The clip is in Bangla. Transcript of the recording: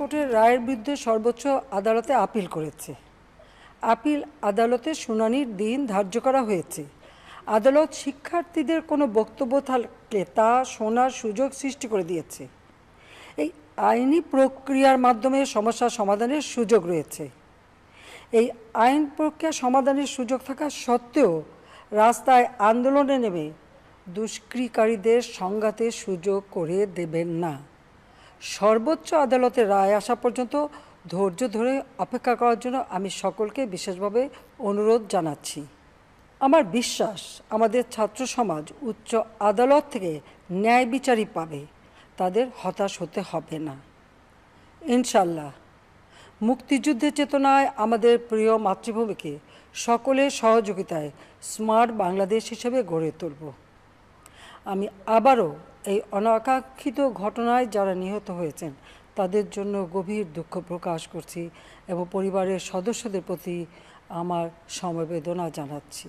কোর্টের রায়ের বিরুদ্ধে সর্বোচ্চ আদালতে আপিল করেছে। আপিল আদালতে শুনানির দিন ধার্য করা হয়েছে। আদালত শিক্ষার্থীদের কোনো বক্তব্য থাকলে তা শোনার সুযোগ সৃষ্টি করে দিয়েছে। এই আইনি প্রক্রিয়ার মাধ্যমে সমস্যা সমাধানের সুযোগ রয়েছে। এই আইন প্রক্রিয়া সমাধানের সুযোগ থাকা সত্ত্বেও রাস্তায় আন্দোলনে নেমে দুষ্কৃতিকারীদের সংঘাতের সুযোগ করে দেবেন না। সর্বোচ্চ আদালতের রায় আসা পর্যন্ত ধৈর্য ধরে অপেক্ষা করার জন্য আমি সকলকে বিশেষভাবে অনুরোধ জানাচ্ছি। আমার বিশ্বাস আমাদের ছাত্র সমাজ উচ্চ আদালত থেকে ন্যায় বিচারই পাবে, তাদের হতাশ হতে হবে না। ইনশাল্লাহ মুক্তিযুদ্ধের চেতনায় আমাদের প্রিয় মাতৃভূমিকে সকলের সহযোগিতায় স্মার্ট বাংলাদেশ হিসেবে গড়ে তুলব। আমি আবারও এই অনাকাঙ্ক্ষিত ঘটনায় যারা নিহত হয়েছেন তাদের জন্য গভীর দুঃখ প্রকাশ করছি এবং পরিবারের সদস্যদের প্রতি আমার সমবেদনা জানাচ্ছি।